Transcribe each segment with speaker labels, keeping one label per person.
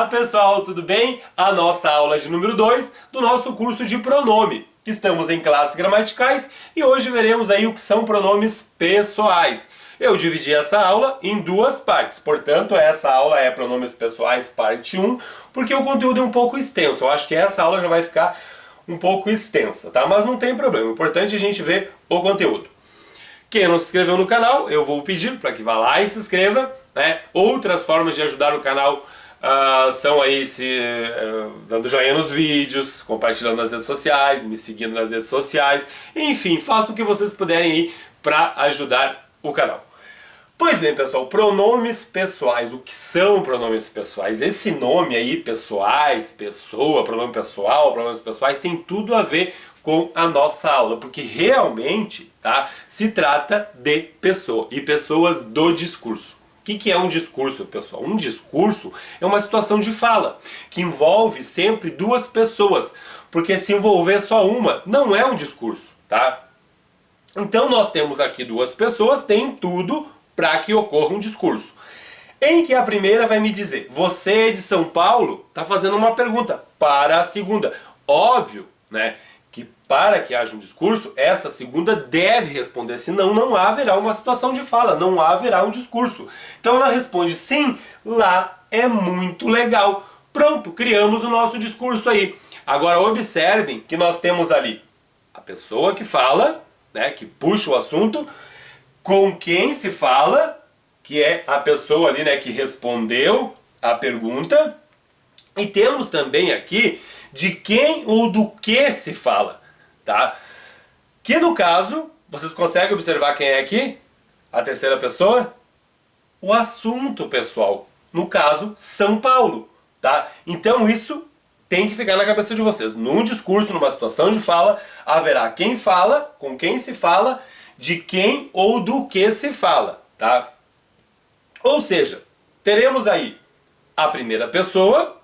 Speaker 1: pessoal, tudo bem? A nossa aula de número 2 do nosso curso de pronome. Estamos em classes gramaticais e hoje veremos aí o que são pronomes pessoais. Eu dividi essa aula em duas partes, portanto essa aula é pronomes pessoais parte 1, porque o conteúdo é um pouco extenso. Eu acho que essa aula já vai ficar um pouco extensa, tá? Mas não tem problema, o importante é a gente ver o conteúdo. Quem não se inscreveu no canal, eu vou pedir para que vá lá e se inscreva, né? Outras formas de ajudar o canal são aí dando joinha nos vídeos, compartilhando nas redes sociais, me seguindo nas redes sociais, enfim, faça o que vocês puderem aí para ajudar o canal. Pois bem, pessoal, pronomes pessoais. O que são pronomes pessoais? Esse nome aí, pessoais, pessoa, pronome pessoal, pronomes pessoais, tem tudo a ver com a nossa aula, porque realmente, tá, se trata de pessoa e pessoas do discurso. O que é um discurso, pessoal? Um discurso é uma situação de fala, que envolve sempre duas pessoas, porque se envolver só uma, não é um discurso, tá? Então nós temos aqui duas pessoas, tem tudo para que ocorra um discurso. Em que a primeira vai me dizer, você é de São Paulo? Está fazendo uma pergunta para a segunda. Óbvio, né, que para que haja um discurso, essa segunda deve responder, senão não haverá uma situação de fala, não haverá um discurso. Então ela responde, sim, lá é muito legal. Pronto, criamos o nosso discurso aí. Agora observem que nós temos ali a pessoa que fala, né, que puxa o assunto, com quem se fala, que é a pessoa ali, né, que respondeu a pergunta, e temos também aqui de quem ou do que se fala, tá? Que no caso, vocês conseguem observar quem é aqui? A terceira pessoa? O assunto, pessoal. No caso, São Paulo, tá? Então isso tem que ficar na cabeça de vocês. Num discurso, numa situação de fala, haverá quem fala, com quem se fala, de quem ou do que se fala, tá? Ou seja, teremos aí a primeira pessoa,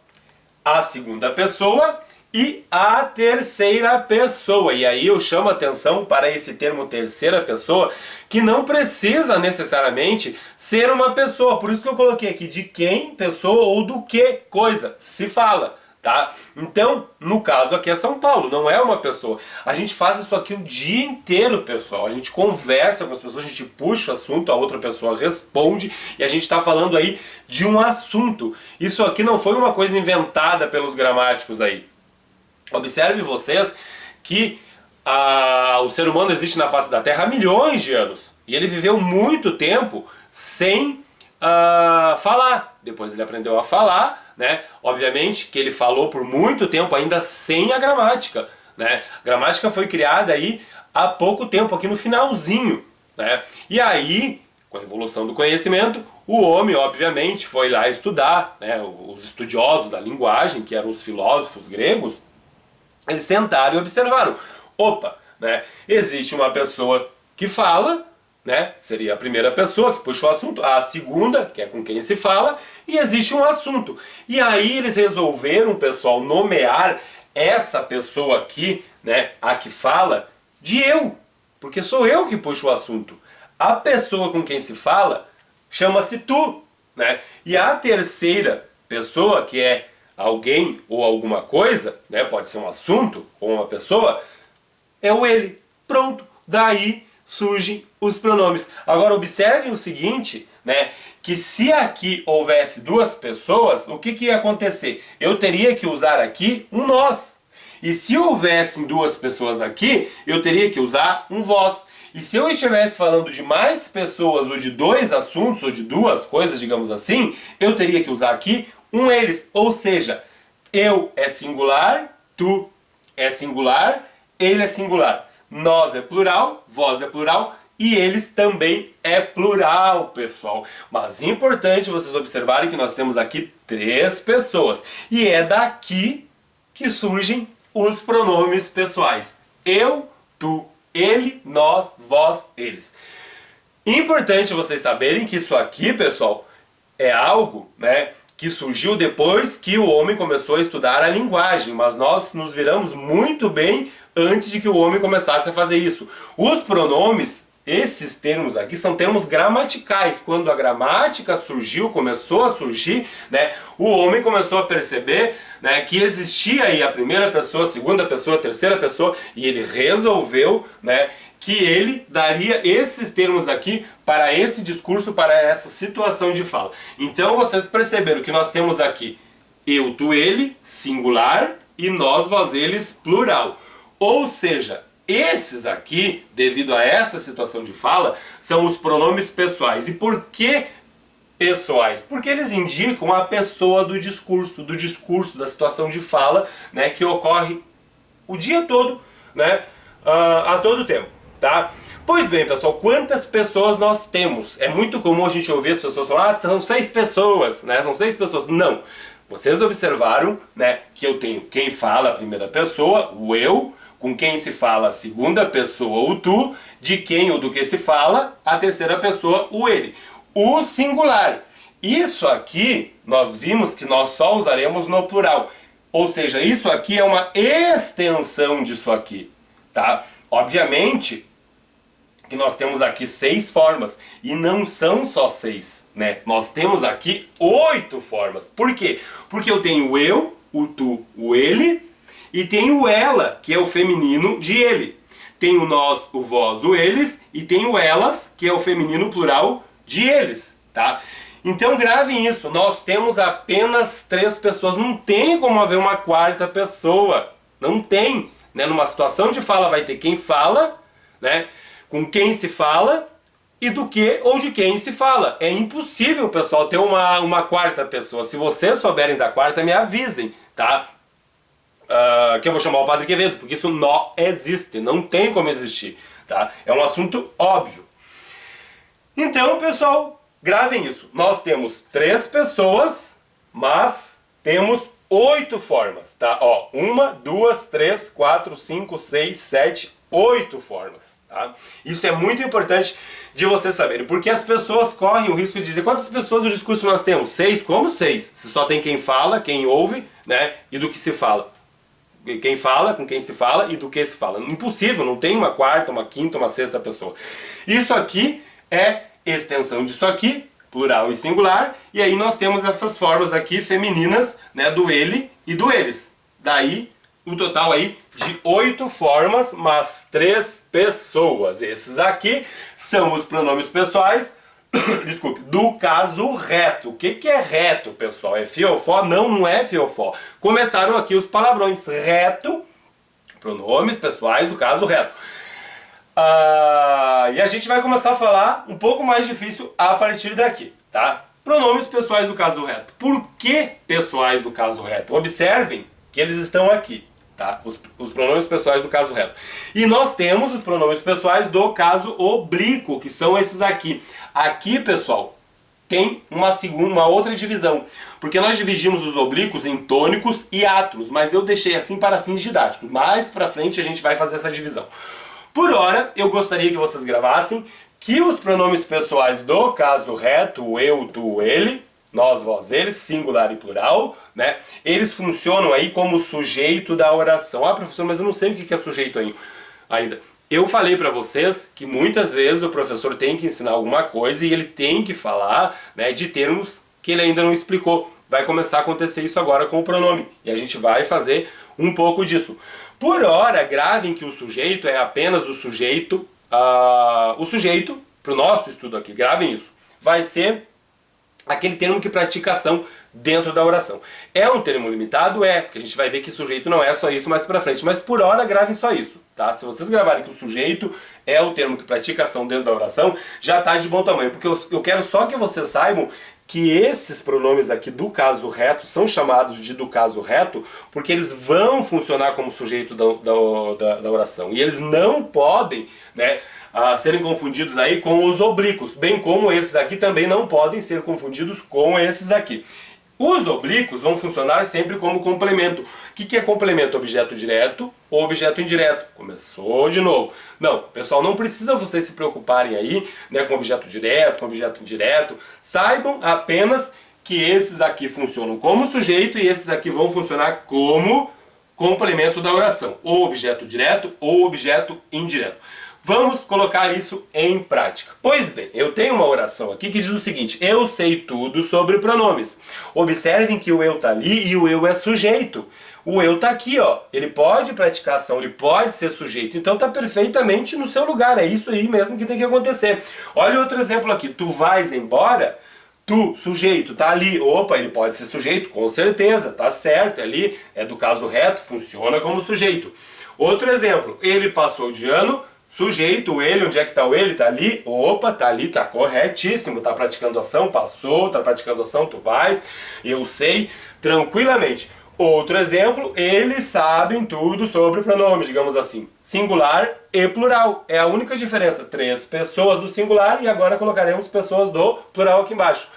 Speaker 1: a segunda pessoa e a terceira pessoa. E aí eu chamo a atenção para esse termo terceira pessoa, que não precisa necessariamente ser uma pessoa. Por isso que eu coloquei aqui de quem, pessoa ou do que coisa se fala. Tá? Então, no caso aqui é São Paulo, não é uma pessoa. A gente faz isso aqui o dia inteiro, pessoal. A gente conversa com as pessoas, a gente puxa o assunto, a outra pessoa responde e a gente está falando aí de um assunto. Isso aqui não foi uma coisa inventada pelos gramáticos aí. Observe vocês que o ser humano existe na face da Terra há milhões de anos. E ele viveu muito tempo sem falar. Depois ele aprendeu a falar, né? Obviamente que ele falou por muito tempo ainda sem a gramática, né? A gramática foi criada aí há pouco tempo, aqui no finalzinho, né? E aí, com a evolução do conhecimento, o homem obviamente foi lá estudar, né? Os estudiosos da linguagem, que eram os filósofos gregos, eles tentaram e observaram, opa, né? Existe uma pessoa que fala, né? Seria a primeira pessoa que puxa o assunto, a segunda, que é com quem se fala, e existe um assunto. E aí eles resolveram, pessoal, nomear essa pessoa aqui, né, a que fala, de eu, porque sou eu que puxo o assunto. A pessoa com quem se fala chama-se tu, né? E a terceira pessoa, que é alguém ou alguma coisa, né, pode ser um assunto ou uma pessoa, é o ele. Pronto, daí surgem os pronomes. Agora observem o seguinte, né, que se aqui houvesse duas pessoas, o que ia acontecer? Eu teria que usar aqui um nós. E se houvessem duas pessoas aqui, eu teria que usar um vós. E se eu estivesse falando de mais pessoas, ou de dois assuntos, ou de duas coisas, digamos assim, eu teria que usar aqui um eles. Ou seja, eu é singular, tu é singular, ele é singular. Nós é plural, vós é plural e eles também é plural, pessoal. Mas é importante vocês observarem que nós temos aqui três pessoas. E é daqui que surgem os pronomes pessoais. Eu, tu, ele, nós, vós, eles. Importante vocês saberem que isso aqui, pessoal, é algo, né, que surgiu depois que o homem começou a estudar a linguagem. Mas nós nos viramos muito bem antes de que o homem começasse a fazer isso. Os pronomes esses termos aqui são termos gramaticais. Quando a gramática surgiu, começou a surgir, né, o homem começou a perceber, né, que existia aí a primeira pessoa, a segunda pessoa, a terceira pessoa, e ele resolveu, né, que ele daria esses termos aqui para esse discurso, para essa situação de fala. Então vocês perceberam que nós temos aqui eu, tu, ele, singular, e nós, vós, eles, plural. Ou seja, esses aqui, devido a essa situação de fala, são os pronomes pessoais. E por que pessoais? Porque eles indicam a pessoa do discurso, da situação de fala, né, que ocorre o dia todo, né, a todo tempo, tá? Pois bem, pessoal, quantas pessoas nós temos? É muito comum a gente ouvir as pessoas falar, são 6 pessoas, né, são 6 pessoas. Não. Vocês observaram, né, que eu tenho quem fala a primeira pessoa, o eu, com quem se fala a segunda pessoa, o tu, de quem ou do que se fala a terceira pessoa, o ele. O singular. Isso aqui, nós vimos que nós só usaremos no plural. Ou seja, isso aqui é uma extensão disso aqui, tá? Obviamente que nós temos aqui 6 formas, e não são só 6, né? Nós temos aqui 8 formas. Por quê? Porque eu tenho o eu, o tu, o ele, e tenho o ela, que é o feminino de ele. Tem o nós, o vós, o eles, e tem o elas, que é o feminino plural de eles, tá? Então gravem isso, nós temos apenas 3 pessoas, não tem como haver uma quarta pessoa, não tem, né? Numa situação de fala vai ter quem fala, né? Com quem se fala e do que ou de quem se fala. É impossível, pessoal, ter uma quarta pessoa. Se vocês souberem da quarta, me avisem, tá? Que eu vou chamar o Padre Quevedo, porque isso não existe, não tem como existir, tá? É um assunto óbvio. Então, pessoal, gravem isso. Nós temos 3 pessoas, mas temos 8 formas, tá? Ó, 1, 2, 3, 4, 5, 6, 7, 8 formas, tá? Isso é muito importante de vocês saberem, porque as pessoas correm o risco de dizer quantas pessoas no discurso nós temos? 6? Como 6? Se só tem quem fala, quem ouve, né? E do que se fala. Quem fala, com quem se fala e do que se fala. Impossível, não tem uma quarta, uma quinta, uma sexta pessoa. Isso aqui é extensão disso aqui, plural e singular, e aí nós temos essas formas aqui femininas, né, do ele e do eles. Daí, o total aí de 8 formas, mas 3 pessoas. Esses aqui são os pronomes pessoais, desculpe, do caso reto. O que é reto, pessoal? É fiofó? Não, não é fiofó. Começaram aqui os palavrões. Reto, pronomes pessoais do caso reto. E a gente vai começar a falar um pouco mais difícil a partir daqui, tá? Pronomes pessoais do caso reto. Por que pessoais do caso reto? Observem que eles estão aqui, tá? Os pronomes pessoais do caso reto. E nós temos os pronomes pessoais do caso oblíquo, que são esses aqui. Aqui, pessoal, tem uma outra divisão, porque nós dividimos os oblíquos em tônicos e átonos, mas eu deixei assim para fins didáticos. Mais pra frente a gente vai fazer essa divisão. Por hora, eu gostaria que vocês gravassem que os pronomes pessoais do caso reto, o eu, tu, ele, nós, vós, eles, singular e plural, né? Eles funcionam aí como sujeito da oração. Ah, professor, mas eu não sei o que é sujeito ainda. Eu falei para vocês que muitas vezes o professor tem que ensinar alguma coisa e ele tem que falar, né, de termos que ele ainda não explicou. Vai começar a acontecer isso agora com o pronome e a gente vai fazer um pouco disso. Por hora, gravem que o sujeito é apenas o sujeito para o nosso estudo aqui, gravem isso. Vai ser aquele termo que pratica ação dentro da oração. É um termo limitado? É, porque a gente vai ver que sujeito não é só isso mais pra frente, mas por hora gravem só isso, tá? Se vocês gravarem que o sujeito é o termo que pratica ação dentro da oração, já tá de bom tamanho, porque eu quero só que vocês saibam que esses pronomes aqui do caso reto são chamados de do caso reto porque eles vão funcionar como sujeito da oração. E eles não podem, né, serem confundidos aí com os oblíquos, bem como esses aqui também não podem ser confundidos com esses aqui. Os oblíquos vão funcionar sempre como complemento. O que é complemento? Objeto direto ou objeto indireto? Começou de novo. Não, pessoal, não precisa vocês se preocuparem aí, né, com objeto direto, com objeto indireto. Saibam apenas que esses aqui funcionam como sujeito e esses aqui vão funcionar como complemento da oração. Ou objeto direto ou objeto indireto. Vamos colocar isso em prática. Pois bem, eu tenho uma oração aqui que diz o seguinte: eu sei tudo sobre pronomes. Observem que o eu está ali e o eu é sujeito. O eu está aqui, ó. Ele pode praticar ação, ele pode ser sujeito. Então está perfeitamente no seu lugar. É isso aí mesmo que tem que acontecer. Olha outro exemplo aqui. Tu vais embora. Tu, sujeito, tá ali. Opa, ele pode ser sujeito, com certeza, tá certo. Ali é do caso reto, funciona como sujeito. Outro exemplo. Ele passou de ano. Sujeito, o ele, onde é que está o ele? Tá ali? Opa, tá ali, tá corretíssimo. Tá praticando ação, passou, tá praticando ação, tu vais, eu sei, tranquilamente. Outro exemplo, eles sabem tudo sobre pronomes, digamos assim. Singular e plural. É a única diferença. 3 pessoas do singular e agora colocaremos pessoas do plural aqui embaixo.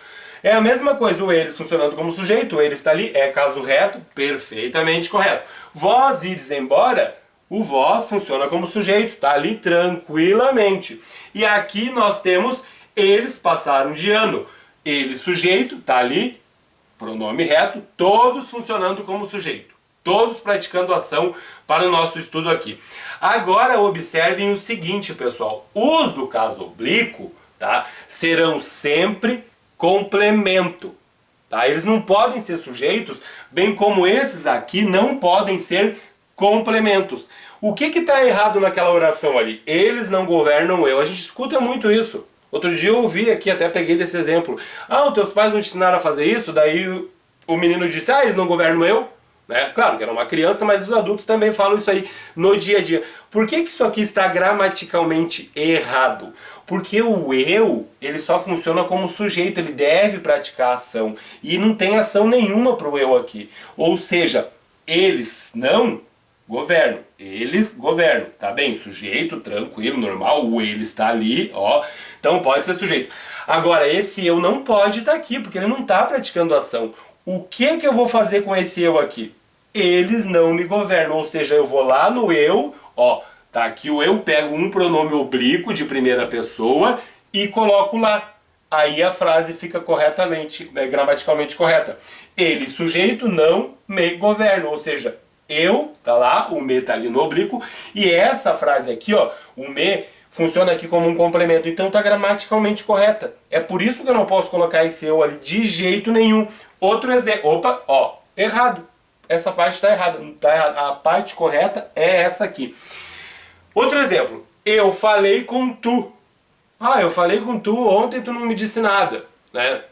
Speaker 1: É a mesma coisa, o eles funcionando como sujeito, o ele está ali, é caso reto, perfeitamente correto. Vós ides embora. O vós funciona como sujeito, está ali tranquilamente. E aqui nós temos eles passaram de ano. Ele sujeito, está ali, pronome reto, todos funcionando como sujeito. Todos praticando ação para o nosso estudo aqui. Agora observem o seguinte, pessoal. Os do caso oblíquo, tá, serão sempre complemento. Tá? Eles não podem ser sujeitos, bem como esses aqui não podem ser complementos. O que está errado naquela oração ali? Eles não governam eu. A gente escuta muito isso. Outro dia eu ouvi aqui, até peguei desse exemplo. Ah, os teus pais não te ensinaram a fazer isso? Daí o menino disse, ah, eles não governam eu? Né? Claro que era uma criança, mas os adultos também falam isso aí no dia a dia. Por que isso aqui está gramaticalmente errado? Porque o eu, ele só funciona como sujeito, ele deve praticar ação. E não tem ação nenhuma para o eu aqui. Ou seja, eles não governam. Eles governam. Tá bem? Sujeito, tranquilo, normal. O ele está ali, ó. Então pode ser sujeito. Agora, esse eu não pode estar aqui, porque ele não está praticando ação. O que eu vou fazer com esse eu aqui? Eles não me governam. Ou seja, eu vou lá no eu, ó. Tá aqui o eu, pego um pronome oblíquo de primeira pessoa e coloco lá. Aí a frase fica corretamente, gramaticalmente correta. Ele, sujeito, não me governam. Ou seja, eu, tá lá, o me tá ali no oblíquo, e essa frase aqui, ó, o me funciona aqui como um complemento, então tá gramaticalmente correta. É por isso que eu não posso colocar esse eu ali de jeito nenhum. Outro exemplo, opa, ó, errado. Essa parte tá errada, não tá errada. A parte correta é essa aqui. Outro exemplo, eu falei com tu. Ah, eu falei com tu ontem, tu não me disse nada, né?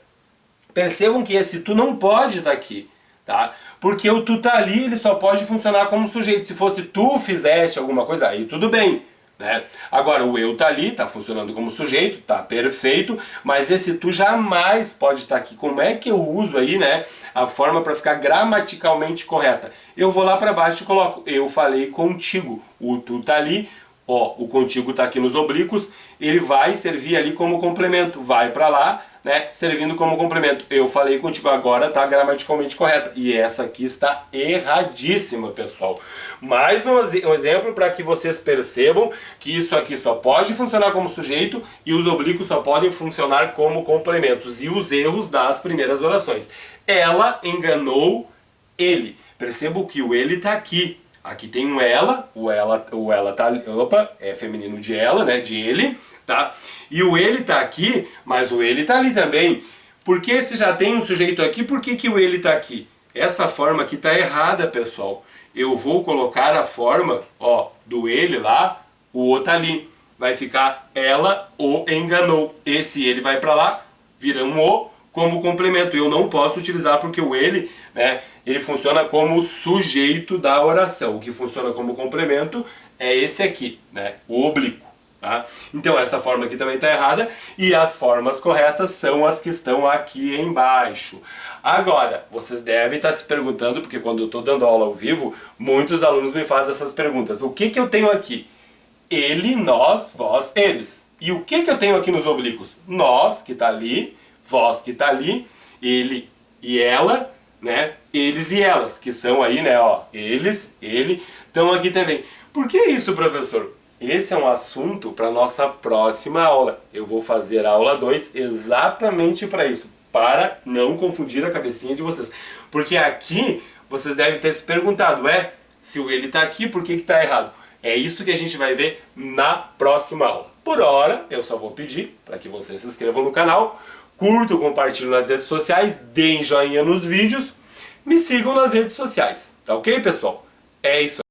Speaker 1: Percebam que esse tu não pode estar aqui, tá? Porque o tu tá ali, ele só pode funcionar como sujeito. Se fosse tu fizeste alguma coisa, aí tudo bem, né? Agora o eu tá ali, tá funcionando como sujeito, tá perfeito, mas esse tu jamais pode estar aqui. Como é que eu uso aí, né, a forma para ficar gramaticalmente correta? Eu vou lá para baixo e coloco, eu falei contigo. O tu tá ali, ó, o contigo tá aqui nos oblíquos, ele vai servir ali como complemento, vai para lá, né, servindo como complemento. Eu falei contigo, agora tá gramaticalmente correta. E essa aqui está erradíssima, pessoal. Mais um exemplo para que vocês percebam que isso aqui só pode funcionar como sujeito e os oblíquos só podem funcionar como complementos. E os erros das primeiras orações. Ela enganou ele. Percebo que o ele está aqui. Aqui tem um ela, o ela tá, opa, é feminino de ela, né, de ele, tá? E o ele tá aqui, mas o ele tá ali também. Porque se já tem um sujeito aqui, por que o ele tá aqui? Essa forma aqui tá errada, pessoal. Eu vou colocar a forma, ó, do ele lá, o o tá ali. Vai ficar ela o enganou. Esse ele vai para lá, vira um o como complemento. Eu não posso utilizar porque o ele, né, ele funciona como sujeito da oração. O que funciona como complemento é esse aqui, né, o oblíquo. Tá? Então essa forma aqui também está errada e as formas corretas são as que estão aqui embaixo. Agora, vocês devem estar se perguntando, porque quando eu estou dando aula ao vivo, muitos alunos me fazem essas perguntas. O que eu tenho aqui? Ele, nós, vós, eles. E o que eu tenho aqui nos oblíquos? Nós, que está ali, vós, que está ali, ele e ela, né? Eles e elas, que são aí, né? Ó, eles, ele, estão aqui também. Por que isso, professor? Esse é um assunto para a nossa próxima aula. Eu vou fazer a aula 2 exatamente para isso, para não confundir a cabecinha de vocês. Porque aqui vocês devem ter se perguntado, se o ele está aqui, por que está errado? É isso que a gente vai ver na próxima aula. Por hora, eu só vou pedir para que vocês se inscrevam no canal, curtam, compartilhem nas redes sociais, deem joinha nos vídeos, me sigam nas redes sociais. Tá ok, pessoal? É isso aí.